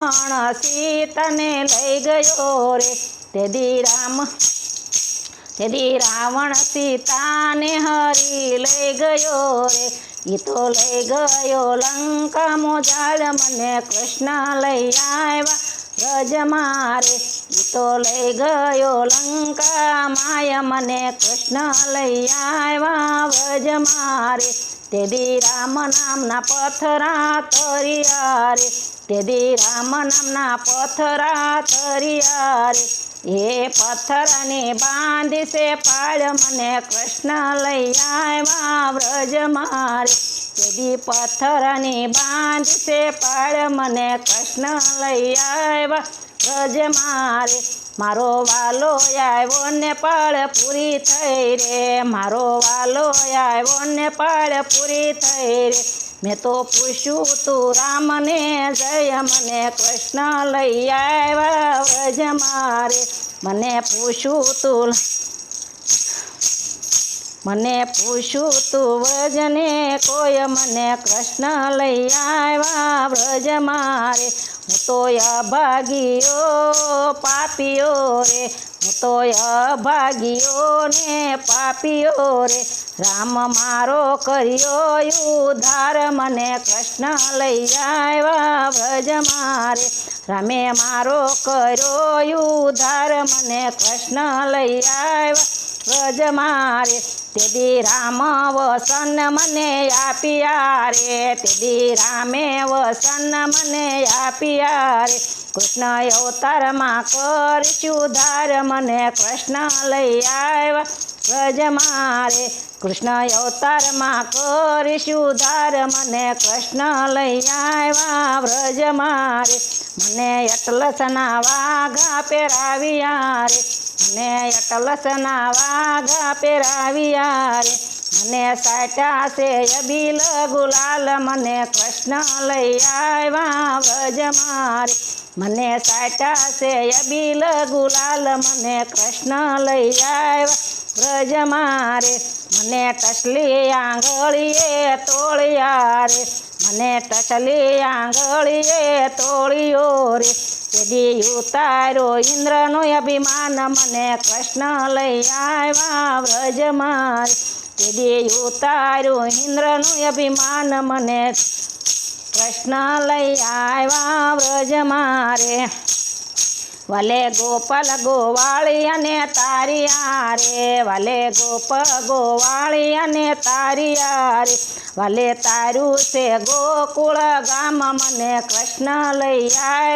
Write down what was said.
રાવણ સીતાને લઈ ગયો રે, તેથી રાવણ સીતાને હરી લઈ ગયો રે, ઈ તો લઈ ગયો લંકા મોજાળ, મને કૃષ્ણ લઈ આવ્યા વ્રજમાં રે, ઈ તો લઈ ગયો લંકા માય, મને કૃષ્ણ લઈ આવ્યા વ્રજમાં રે, તેથી રામ નામના પથરા તર્યા રે, તેથી રામ નામના પથરા તર્યા રે, એ પથ્થરને બાંધીશે પાળ, મને કૃષ્ણ લઈ આવ્યા વ્રજમાં રે, તેથી પથ્થરને બાંધીશે પાળ, મને કૃષ્ણ લઈ આવ્યા વ્રજમાં રે, મારો વાલો આવ્યો ને પાળ પૂરી થઈ રે, મારો વાલો આવ્યો ને પાળ પૂરી થઈ રે, મેં તો પૂછ્યું તું રામને જય, મને કૃષ્ણ લઈ આવ્યા વ્રજમાં રે, મને પૂછ્યું તું વ્રજને કોઈ, મને કૃષ્ણ લઈ આવ્યા વ્રજમાં રે, હું તો અભાગીઓ પાપીઓ રે, હું તો અભાગીઓ ને પાપીઓ રે, રામ મારો કર્યો ઉદ્ધાર, મને કૃષ્ણ લઈ આવ્યા વ્રજમાં રે, રામે મારો કર્યો ઉદ્ધાર, મને કૃષ્ણ લઈ આવ્યા વ્રજમાં રે, તેથી રામ વસન મને આપ્યા રે, તેથી રામે વસન મને આપ્યા રે, કૃષ્ણ અવતારમાં કરીશું ઉદ્ધાર, મને કૃષ્ણ લઈ આવ્યા વ્રજમાં રે, કૃષ્ણ અવતારમાં કરીશું ઉદ્ધાર, મને કૃષ્ણ લઈ આવ્યા વ્રજમાં રે, મને અટલસના વાઘા પહેરાવ્યા રે, મને અટલસના વાઘા પહેરાવ્યા રે, મને સાટ્યા છે અબીલ ગુલાલ, મને કૃષ્ણ લઈ આવ્યા વ્રજમાં રે, મને સાટ્યા છે અબીલ ગુલાલ, મને કૃષ્ણ લઈ આવ્યા વ્રજમાં રે, મને ટસલી આંગળીએ તોળ્યા રે, મને ટસલી આંગળીએ તોળ્યો રે, તેથી ઉતાર્યો ઇન્દ્રનો અભિમાન, મને કૃષ્ણ લઈ આવ્યા વ્રજમાં રે, તેથી ઉતાર્યો ઇન્દ્રનો અભિમાન, મને કૃષ્ણ લઈ આવ્યા વ્રજમાં રે, વલે ગોપાલ ગોવાળી અને તારિયા રે, વલે ગોપ ગોવાળી અને તારિયા રે, વલે તારું છે ગોકુળ ગામ, મને કૃષ્ણ લઈ આવ્યા